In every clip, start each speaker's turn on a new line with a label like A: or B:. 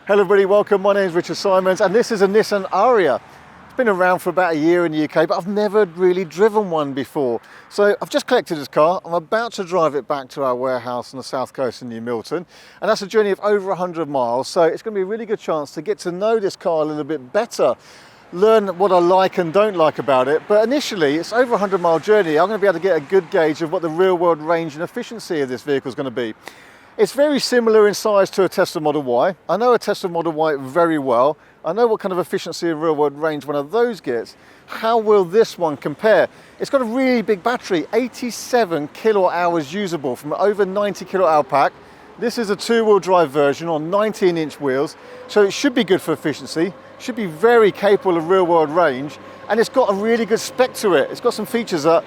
A: Hello everybody, welcome. My name is Richard Symons and this is a Nissan Ariya. It's been around for about a year in the UK, but I've never really driven one before. So I've just collected this car. I'm about to drive it back to our warehouse on the south coast in New Milton. And that's a journey of over 100 miles. So it's going to be a really good chance to get to know this car a little bit better, learn what I like and don't like about it. But initially, it's over a 100-mile journey. I'm going to be able to get a good gauge of what the real-world range and efficiency of this vehicle is going to be. It's very similar in size to a Tesla Model Y. I know a Tesla Model Y very well. I know what kind of efficiency and real-world range one of those gets. How will this one compare? It's got a really big battery, 87 kilowatt hours usable from over 90 kilowatt hour pack. This is a two-wheel drive version on 19-inch wheels, so it should be good for efficiency, should be very capable of real-world range, and it's got a really good spec to it. It's got some features that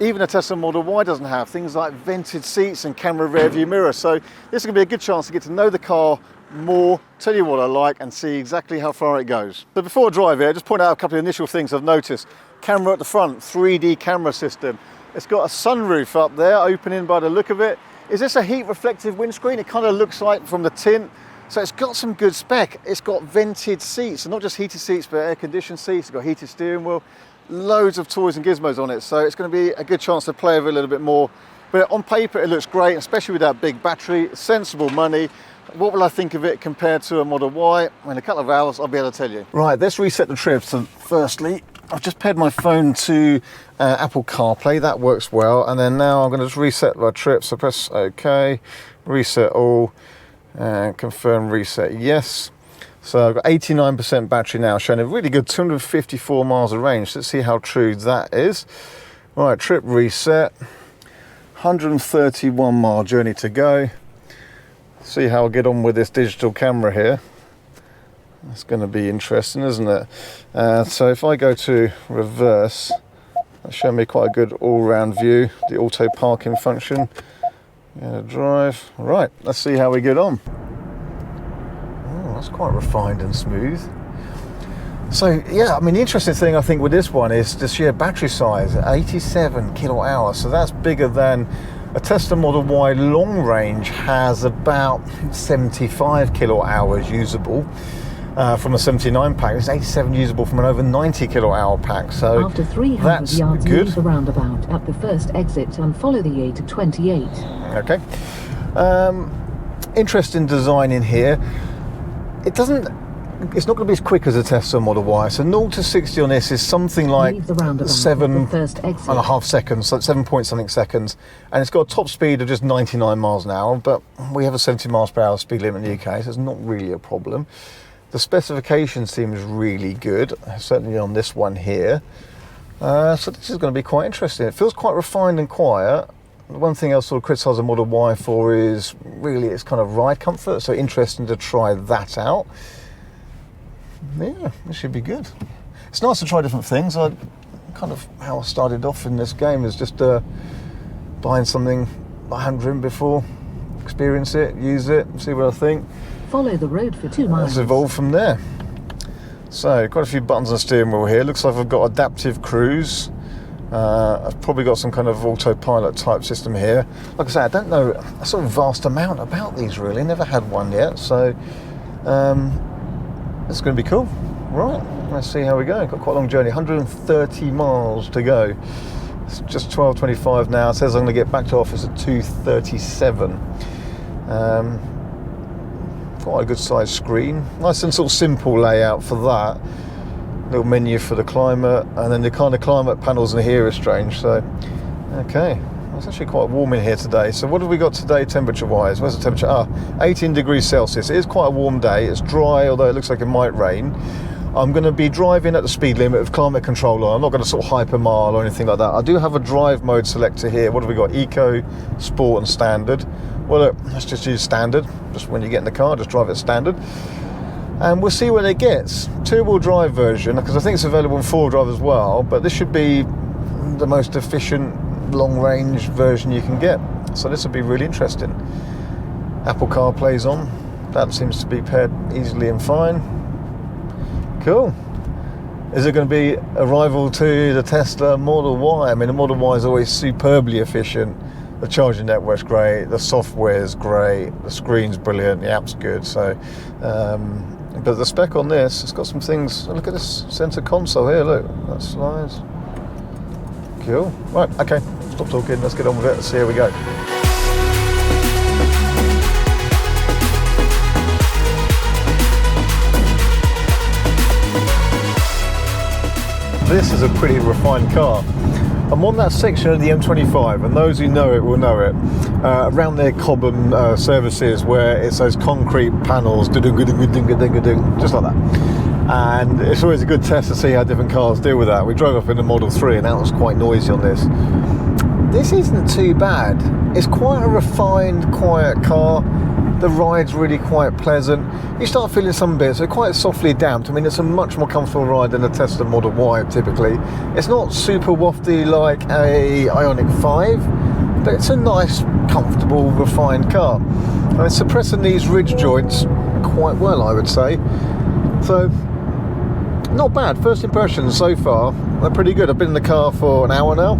A: even a Tesla Model Y doesn't have, things like vented seats and camera rear view mirror. So this is going to be a good chance to get to know the car more, tell you what I like and see exactly how far it goes. So before I drive it, I'll just point out a couple of initial things I've noticed. Camera at the front, 3D camera system. It's got a sunroof up there, opening by the look of it. Is this a heat reflective windscreen? It kind of looks like from the tint. So it's got some good spec. It's got vented seats, and not just heated seats, but air conditioned seats. It's got heated steering wheel. Loads of toys and gizmos on it, so it's going to be a good chance to play with it a little bit more. But on paper it looks great, especially with that big battery, sensible money. What will I think of it compared to a Model Y? In a couple of hours I'll be able to tell you. Right, let's reset the trip. So firstly, I've just paired my phone to Apple CarPlay. That works well. And then now I'm going to just reset my trip. So press OK, reset all, and confirm reset yes. So I've got 89% battery now, showing a really good 254 miles of range. Let's see how true that is. All right, trip reset. 131 mile journey to go. See how I get on with this digital camera here. That's going to be interesting, isn't it? So if I go to reverse, that'll show me quite a good all-round view. The auto parking function. Drive. All right, let's see how we get on. It's quite refined and smooth. So yeah, I mean the interesting thing I think with this one is the sheer battery size, 87 kilowatt hours. So that's bigger than a Tesla Model Y long range has about 75 kilowatt hours usable from a 79 pack. It's 87 usable from an over 90 kilowatt hour pack. So
B: after 300
A: that's
B: yards,
A: good.
B: leave the roundabout at the first exit and follow the A28.
A: Okay. Interesting design in here. It's not going to be as quick as a Tesla Model Y. So 0 to 60 on this is something like 7.5 seconds, so 7 point something seconds. And it's got a top speed of just 99 miles an hour, but we have a 70 miles per hour speed limit in the UK, so it's not really a problem. The specification seems really good, certainly on this one here. So this is going to be quite interesting. It feels quite refined and quiet. The one thing I'll sort of criticise the Model Y for is really its kind of ride comfort, so interesting to try that out. Yeah, this should be good. It's nice to try different things. How I started off in this game is just buying something I hadn't driven before, experience it, use it, see what I think.
B: Follow the road for 2 miles.
A: Let's evolve from there. So, quite a few buttons on the steering wheel here. Looks like I've got adaptive cruise. I've probably got some kind of autopilot type system here. Like I say, I don't know a sort of vast amount about these really. Never had one yet, so it's going to be cool. Right, let's see how we go. Got quite a long journey, 130 miles to go. It's just 12:25 now. It says I'm going to get back to office at 2:37. Quite a good sized screen. Nice and sort of simple layout for that. Little menu for the climate, and then the kind of climate panels in here are strange. So okay, it's actually quite warm in here today. So what have we got today temperature wise? Where's the temperature? 18 degrees Celsius. It is quite a warm day. It's dry, although it looks like it might rain. I'm going to be driving at the speed limit with climate control on. I'm not going to sort of hyper mile or anything like that. I do have a drive mode selector here. What have we got? Eco, Sport and Standard. Well look, let's just use Standard. Just when you get in the car, just drive it Standard. And we'll see what it gets. Two-wheel drive version, because I think it's available in four-wheel drive as well, but this should be the most efficient long-range version you can get. So this will be really interesting. Apple CarPlay's on. That seems to be paired easily and fine. Cool. Is it going to be a rival to the Tesla Model Y? I mean, the Model Y is always superbly efficient. The charging network's great, the software's great, the screen's brilliant, the app's good. So, but the spec on this, it's got some things. Look at this center console here. Look, that slides. Cool. Right. Okay. Stop talking. Let's get on with it. Let's see how we go. This is a pretty refined car. I'm on that section of the M25, and those who know it will know it. Around their Cobham services, where it's those concrete panels, just like that. And it's always a good test to see how different cars deal with that. We drove up in the Model 3, and that was quite noisy on this. This isn't too bad. It's quite a refined, quiet car. The ride's really quite pleasant. You start feeling some bits, they're quite softly damped. I mean, it's a much more comfortable ride than a Tesla Model Y typically. It's not super wafty like a Ioniq 5, but it's a nice, comfortable, refined car. And it's suppressing these ridge joints quite well, I would say. So, not bad. First impressions so far are pretty good. I've been in the car for an hour now.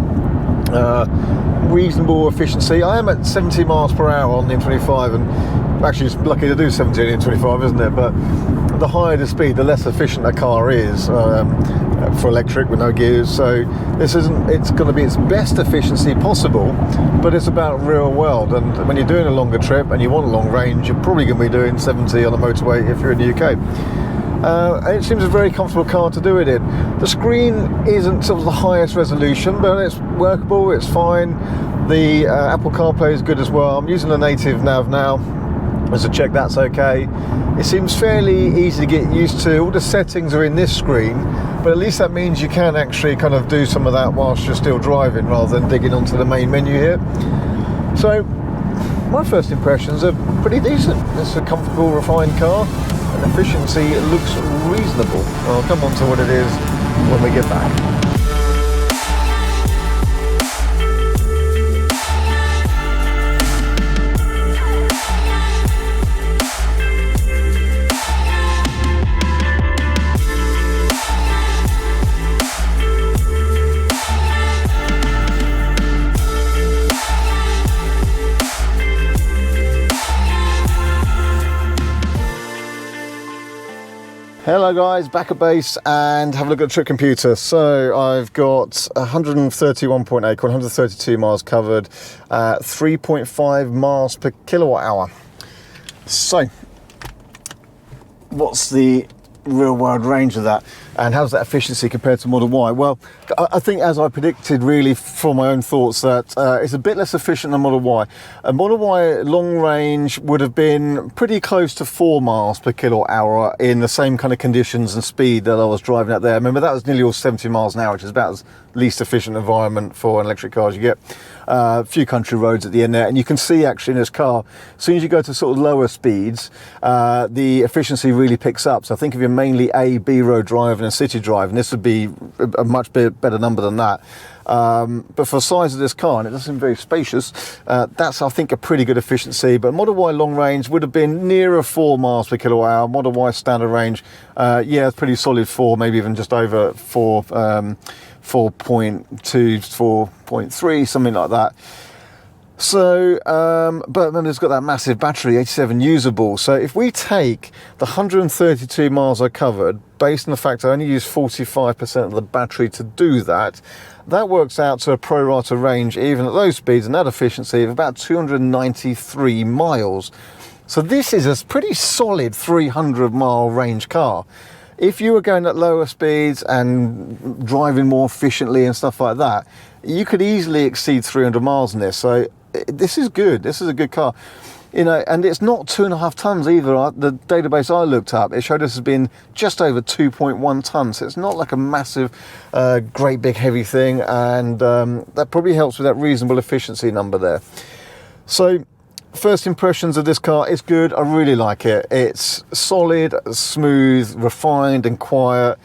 A: Reasonable efficiency. I am at 70 miles per hour on the M25, and actually it's lucky to do 70 on the M25, isn't it? But the higher the speed, the less efficient a car is for electric with no gears. So this isn't, it's going to be its best efficiency possible, but it's about real world. And when you're doing a longer trip and you want a long range, you're probably going to be doing 70 on a motorway if you're in the UK. It seems a very comfortable car to do it in. The screen isn't sort of the highest resolution, but it's workable, it's fine. The Apple CarPlay is good as well. I'm using the native nav now, so check that's okay. It seems fairly easy to get used to. All the settings are in this screen, but at least that means you can actually kind of do some of that whilst you're still driving, rather than digging onto the main menu here. So my first impressions are pretty decent. It's a comfortable, refined car. Efficiency looks reasonable. I'll come on to what it is when we get back. Hello guys, back at base and have a look at the trip computer. So I've got 131.8, 132 miles covered, 3.5 miles per kilowatt hour. So what's the real world range of that, and how's that efficiency compared to Model Y? Well, I think, as I predicted really from my own thoughts, that it's a bit less efficient than Model Y. A Model Y long range would have been pretty close to 4 miles per kilowatt hour in the same kind of conditions and speed that I was driving out there. Remember, that was nearly all 70 miles an hour, which is about as least efficient environment for an electric car as you get. A few country roads at the end there, and you can see actually in this car, as soon as you go to sort of lower speeds, the efficiency really picks up. So I think if you're mainly A, B road driving and city driving, this would be a much better number than that. But for the size of this car, and it does seem very spacious, that's, I think, a pretty good efficiency. But Model Y long range would have been nearer 4 miles per kilowatt hour. Model Y standard range, yeah, pretty solid 4, maybe even just over 4, 4.2, 4.3, something like that. So, but remember, it's got that massive battery, 87 usable. So if we take the 132 miles I covered, based on the fact I only used 45% of the battery to do that, that works out to a pro rata range, even at those speeds and that efficiency, of about 293 miles. So this is a pretty solid 300 mile range car. If you were going at lower speeds and driving more efficiently and stuff like that, you could easily exceed 300 miles in this. So this is good. This is a good car. You know, and it's not 2.5 tons either. The database I looked up, it showed us as being just over 2.1 tons. So it's not like a massive, great big heavy thing. And that probably helps with that reasonable efficiency number there. So first impressions of this car, it's good. I really like it. It's solid, smooth, refined and quiet.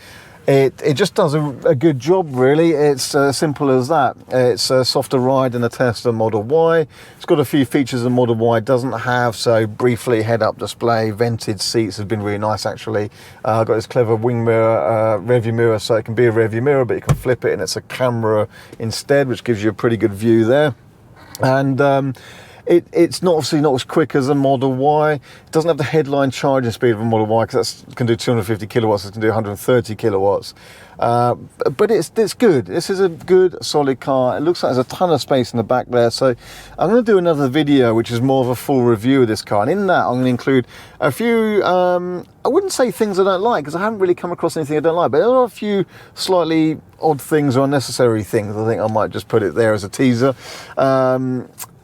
A: It just does a good job, really. It's simple as that. It's a softer ride than a Tesla Model Y. It's got a few features the Model Y doesn't have. So briefly, head-up display, vented seats has been really nice, actually. I've got this clever wing mirror, rearview mirror, so it can be a rearview mirror, but you can flip it and it's a camera instead, which gives you a pretty good view there. And it's not obviously not as quick as a Model Y. It doesn't have the headline charging speed of a Model Y, because that can do 250 kilowatts, it can do 130 kilowatts. But it's good. This is a good, solid car. It looks like there's a ton of space in the back there. So I'm going to do another video, which is more of a full review of this car. And in that, I'm going to include a few, I wouldn't say things I don't like, because I haven't really come across anything I don't like, but there are a few slightly odd things or unnecessary things. I think I might just put it there as a teaser.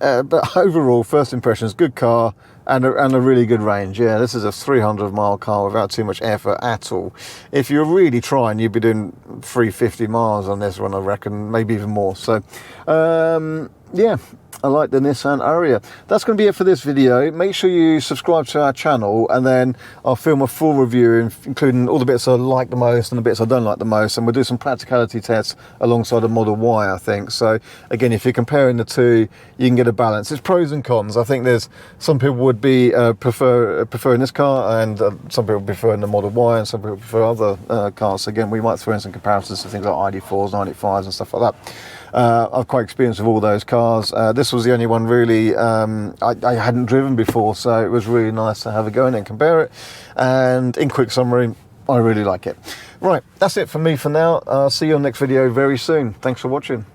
A: But overall, first impressions, good car and a really good range. Yeah, this is a 300-mile car without too much effort at all. If you're really trying, you'd be doing 350 miles on this one, I reckon, maybe even more. So, yeah, I like the Nissan Ariya. That's going to be it for this video. Make sure you subscribe to our channel, and then I'll film a full review, including all the bits I like the most and the bits I don't like the most, and we'll do some practicality tests alongside the Model Y, I think. So again, if you're comparing the two, you can get a balance. It's pros and cons. I think there's some people would be preferring this car, and some people preferring the Model Y, and some people prefer other cars. So again, we might throw in some comparisons to things like ID4s, 95s and stuff like that. I'm quite experienced with all those cars. This was the only one really I hadn't driven before, so it was really nice to have a go in and compare it. And in quick summary, I really like it. Right, that's it for me for now. I'll see you on the next video very soon. Thanks for watching.